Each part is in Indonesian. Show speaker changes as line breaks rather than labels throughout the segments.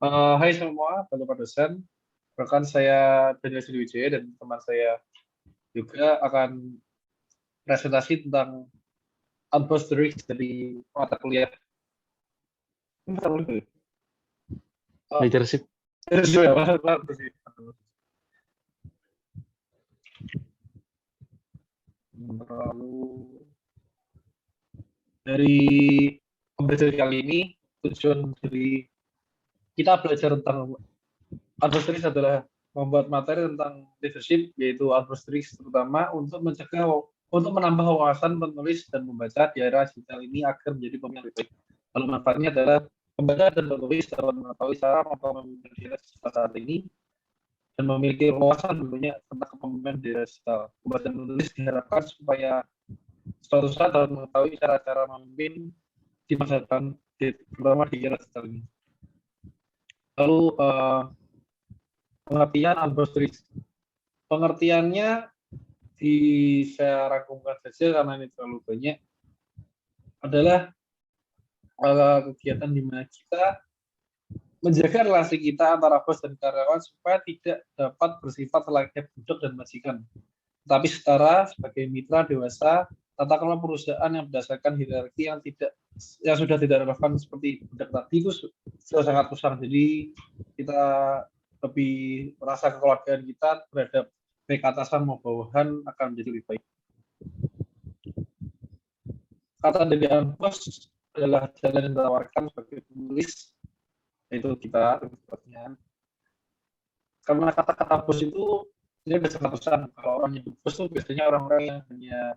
Hai semua, Bapak dosen. Rekan saya Daniel Sriwijaya dan teman saya juga akan presentasi tentang unbound risk dari mata kuliah. Ini mata kuliah ya?
Leadership.
Leadership ya, Lalu dari pembelajaran kali ini, tujuan dari kita belajar tentang unbound risk adalah membuat materi tentang leadership, yaitu unbound risk terutama untuk menambah wawasan penulis dan membaca di era digital ini agar menjadi pemimpin yang lebih baik. Lalu manfaatnya adalah membaca dan penulis dapat mengetahui cara memimpin di era digital saat ini dan memiliki wawasan tentunya tentang kepemimpinan di era digital. Membaca dan menulis diharapkan supaya suatu saat dapat mengetahui cara-cara memimpin di masa depan, terutama di era digital ini. Lalu pengertian unbound risk. Pengertiannya saya rangkumkan saja karena ini terlalu banyak, adalah kegiatan di mana kita menjaga relasi kita antara bos dan karyawan supaya tidak dapat bersifat layaknya budak dan majikan, tetapi setara sebagai mitra dewasa. Tata kelola perusahaan yang berdasarkan hierarki yang sudah tidak relevan seperti budak tadi itu sudah sangat rusak. Jadi kita lebih merasa kekeluargaan kita terhadap baik atasan maupun bawahan akan menjadi lebih baik. Kata dari bos adalah jalan yang ditawarkan sebagai penulis, yaitu kita tempatnya. Karena kata-kata bos itu ini ada ratusan. Kalau orang nyebut bos itu biasanya orang-orang yang hanya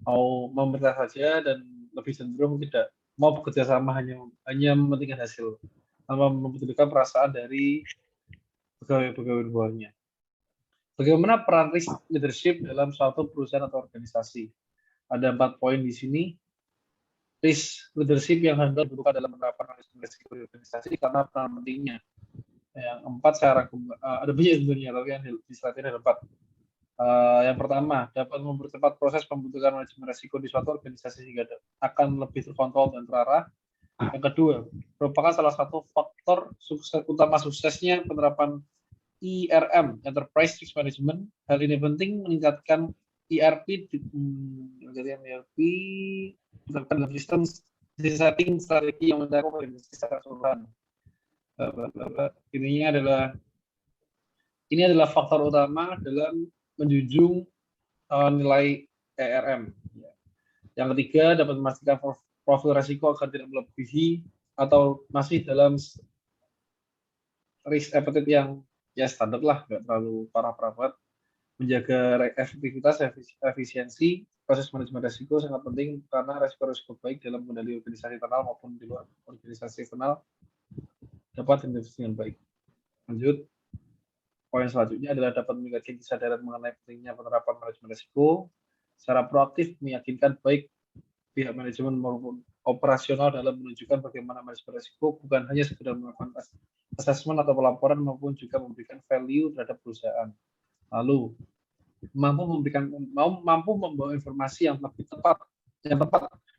mau memerintah saja dan lebih cenderung tidak mau bekerja sama, hanya mementingkan hasil tanpa mempedulikan perasaan dari pegawai-pegawai di bawahnya. Bagaimana peran risk leadership dalam suatu perusahaan atau organisasi? Ada 4 poin di sini. Risk leadership yang handal dibutuhkan dalam penerapan risiko di organisasi karena peran pentingnya. Yang 4 saya rangkum, ada banyak sebenarnya, tapi yang di slide ini ada 4. Yang pertama, dapat mempercepat proses pembentukan manajemen risiko di suatu organisasi sehingga akan lebih terkontrol dan terarah. Yang kedua, merupakan salah satu faktor utama suksesnya penerapan ERM, Enterprise Risk Management. Hal ini penting meningkatkan ERP, dalam sistem setting strategi yang mendukung organisasi secara keseluruhan. Ini adalah faktor utama dalam menjunjung nilai ERM. Yang ketiga, dapat memastikan profil risiko agar tidak melebihi atau masih dalam risk appetite yang ya standar lah, nggak terlalu parah-parah banget. Menjaga efektivitas, efisiensi, proses manajemen risiko sangat penting karena risiko-risiko baik dalam mengendali organisasi internal maupun di luar organisasi eksternal dapat dideteksi dengan baik. Lanjut. Poin selanjutnya adalah dapat meningkatkan kesadaran mengenai pentingnya penerapan manajemen risiko secara proaktif, meyakinkan baik pihak manajemen maupun operasional dalam menunjukkan bagaimana manajemen risiko bukan hanya sekedar melakukan asesmen atau pelaporan, maupun juga memberikan value terhadap perusahaan. Lalu mampu membawa informasi yang lebih tepat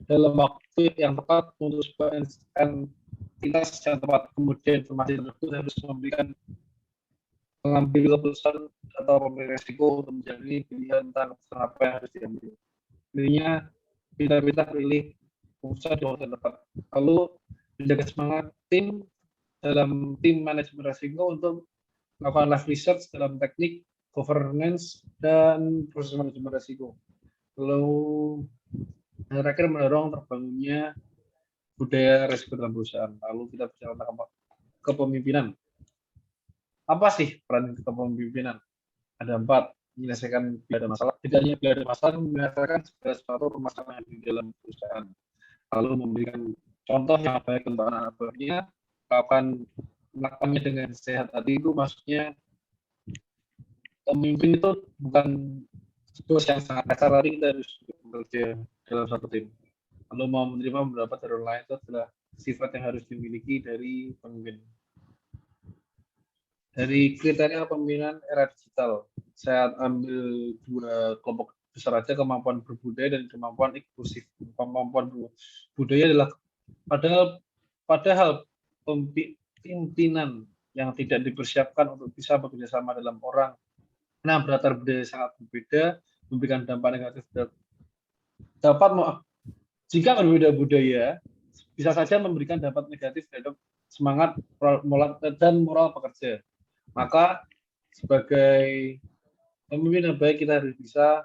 dalam waktu yang tepat untuk sebuah entitas yang tepat. Kemudian informasi tersebut harus mengambil keputusan atau memilih risiko untuk menjadi pilihan tentang apa yang harus diambil. Intinya kita pilih keputusan di waktu yang tepat. Lalu menjaga semangat tim dalam tim manajemen risiko untuk melakukan live research dalam teknik governance dan proses manajemen risiko. Lalu terakhir mendorong terbangunnya budaya risiko dalam perusahaan. Lalu kita bicara tentang kepemimpinan. Apa sih peran kepemimpinan? Ada 4. Menyelesaikan bila ada masalah. Tidak hanya bila ada masalah, menyelesaikan segala sesuatu permasalahan di dalam perusahaan. Lalu memberikan contoh yang baik untuk anak-anaknya, melakukannya dengan sehat. Tadi itu maksudnya pemimpin itu bukan bos yang sangat kasar, tapi kita harus bekerja dalam satu tim. Lalu mau menerima mendapat dari orang lain, itu adalah sifat yang harus dimiliki dari pemimpin. Dari kriteria kepemimpinan era digital, saya ambil 2 kelompok besar aja, kemampuan berbudaya dan kemampuan inklusif. Kemampuan budaya adalah padahal pimpinan yang tidak dipersiapkan untuk bisa bekerja sama dalam orang berlatar budaya sangat berbeda, memberikan dampak negatif dapat jika berbeda budaya bisa saja memberikan dampak negatif terhadap semangat moral pekerja. Maka sebagai pemimpin yang baik kita harus bisa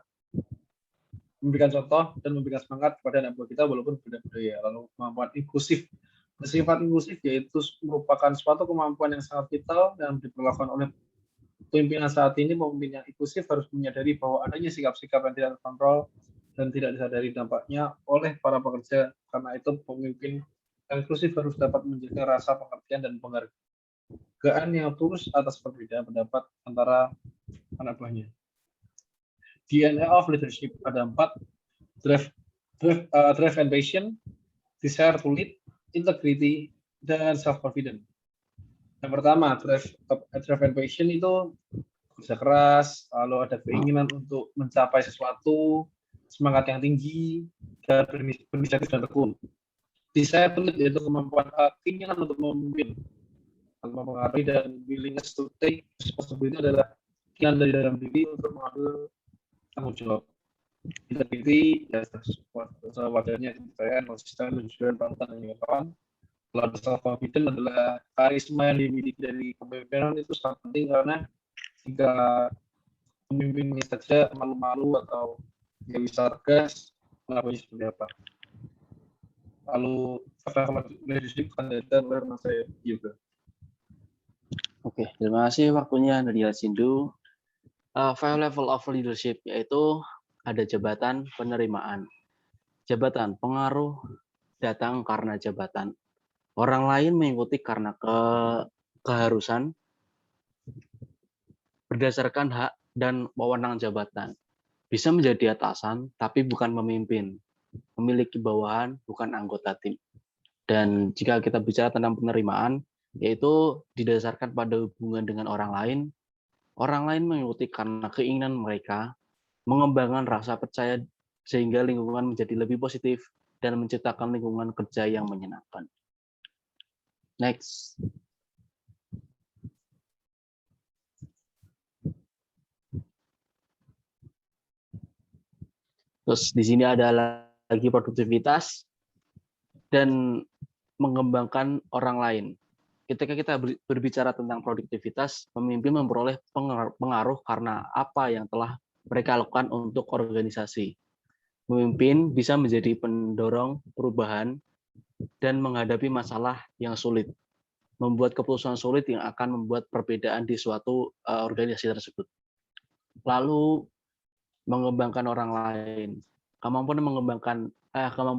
memberikan contoh dan memberikan semangat kepada anak buah kita walaupun berbeda budaya. Lalu kemampuan inklusif. Bersifat inklusif yaitu merupakan suatu kemampuan yang sangat vital dan diperlakukan oleh pimpinan saat ini. Pemimpin yang inklusif harus menyadari bahwa adanya sikap-sikap yang tidak terkontrol dan tidak disadari dampaknya oleh para pekerja. Karena itu pemimpin yang inklusif harus dapat menjaga rasa pengertian dan penghargaan yang tulus atas perbedaan pendapat antara anak buahnya. DNA of leadership ada 4, drive and passion, desire to lead, integrity, dan self-confidence. Yang pertama, drive and passion itu kerja keras, lalu ada keinginan untuk mencapai sesuatu, semangat yang tinggi, dan berinisiatif dan tekun. Desire to lead yaitu kemampuan keinginan untuk memimpin, mempengaruhi, dan willingness to take responsibility adalah keinginan dari dalam diri untuk mengambil tanggung jawab. Integrity ya wajarnya kepercayaan, konsisten, tujuan, panutan, dan kawan. Lalu self confidence adalah karisma yang dimiliki dari kepemimpinan itu sangat penting karena jika pemimpin saja malu-malu atau dia bisa tegas, melakukannya seperti apa. Lalu leadership kandidat oleh saya juga.
Oke, terima kasih waktunya Nadia Sindu. 5 level of leadership yaitu ada jabatan penerimaan, jabatan pengaruh datang karena jabatan, orang lain mengikuti karena keharusan berdasarkan hak dan wewenang jabatan, bisa menjadi atasan tapi bukan memimpin, memiliki bawahan bukan anggota tim. Dan jika kita bicara tentang penerimaan, yaitu didasarkan pada hubungan dengan orang lain mengikuti karena keinginan mereka, mengembangkan rasa percaya sehingga lingkungan menjadi lebih positif dan menciptakan lingkungan kerja yang menyenangkan. Next. Terus di sini ada lagi produktivitas dan mengembangkan orang lain. Ketika kita berbicara tentang produktivitas, pemimpin memperoleh pengaruh karena apa yang telah mereka lakukan untuk organisasi. Pemimpin bisa menjadi pendorong perubahan dan menghadapi masalah yang sulit, membuat keputusan sulit yang akan membuat perbedaan di suatu organisasi tersebut. Lalu mengembangkan orang lain, kemampuan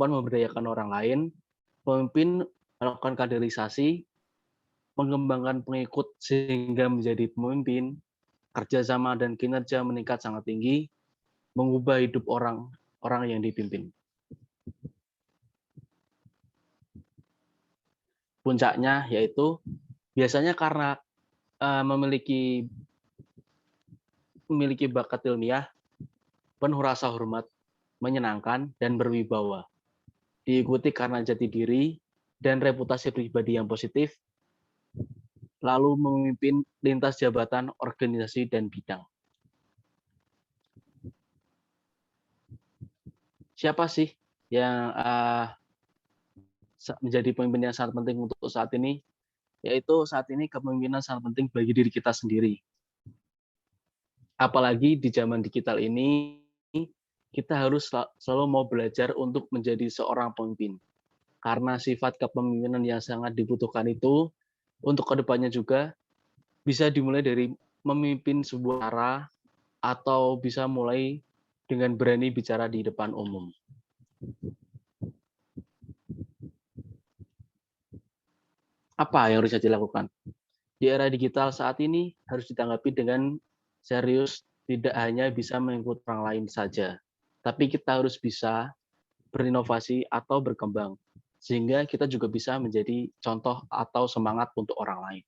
memberdayakan orang lain, pemimpin melakukan kaderisasi, mengembangkan pengikut sehingga menjadi pemimpin, kerjasama dan kinerja meningkat sangat tinggi, mengubah hidup orang yang dipimpin. Puncaknya yaitu biasanya karena memiliki bakat ilmiah, penuh rasa hormat, menyenangkan, dan berwibawa. Diikuti karena jati diri dan reputasi pribadi yang positif, lalu memimpin lintas jabatan, organisasi, dan bidang. Siapa sih yang menjadi pemimpin yang sangat penting untuk saat ini? Yaitu saat ini kepemimpinan sangat penting bagi diri kita sendiri. Apalagi di zaman digital ini, kita harus selalu mau belajar untuk menjadi seorang pemimpin. Karena sifat kepemimpinan yang sangat dibutuhkan itu, untuk kedepannya juga bisa dimulai dari memimpin sebuah acara atau bisa mulai dengan berani bicara di depan umum. Apa yang harus dilakukan? Di era digital saat ini harus ditanggapi dengan serius, tidak hanya bisa mengikuti orang lain saja, tapi kita harus bisa berinovasi atau berkembang, sehingga kita juga bisa menjadi contoh atau semangat untuk orang lain.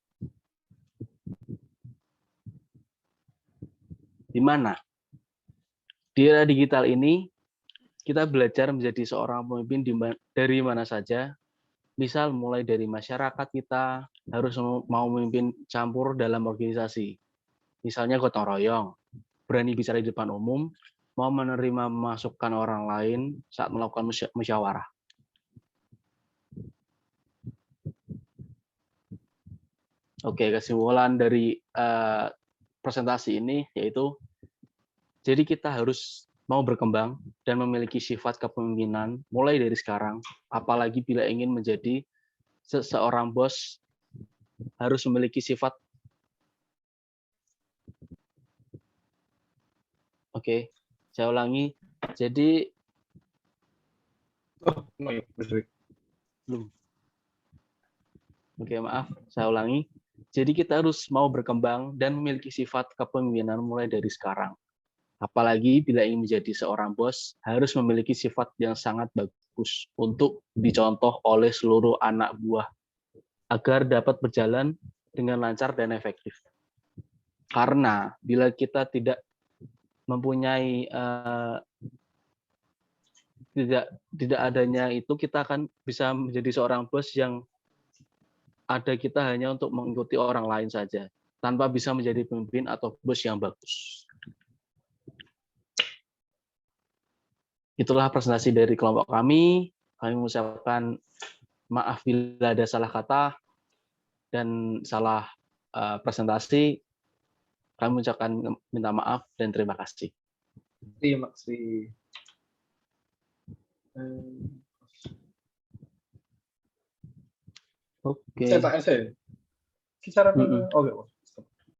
Di mana? Di era digital ini, kita belajar menjadi seorang pemimpin dari mana saja, Misal mulai dari masyarakat kita harus mau memimpin campur dalam organisasi. Misalnya gotong royong, berani bicara di depan umum, mau menerima masukan orang lain saat melakukan musyawarah. Oke, kesimpulan dari presentasi ini yaitu, jadi kita harus mau berkembang dan memiliki sifat kepemimpinan mulai dari sekarang, apalagi bila ingin menjadi seorang bos harus memiliki sifat. Oke, saya ulangi. Jadi belum. Oke, maaf, saya ulangi. Jadi kita harus mau berkembang dan memiliki sifat kepemimpinan mulai dari sekarang. Apalagi bila ingin menjadi seorang bos, harus memiliki sifat yang sangat bagus untuk dicontoh oleh seluruh anak buah agar dapat berjalan dengan lancar dan efektif. Karena bila kita tidak mempunyai tidak adanya itu, kita akan bisa menjadi seorang bos yang ada kita hanya untuk mengikuti orang lain saja, tanpa bisa menjadi pemimpin atau bos yang bagus. Itulah presentasi dari kelompok kami. Kami mengucapkan maaf bila ada salah kata dan salah presentasi. Kami mengucapkan minta maaf dan terima kasih.
Terima kasih.
Oke.
Saya tak essay. Kisaran oke.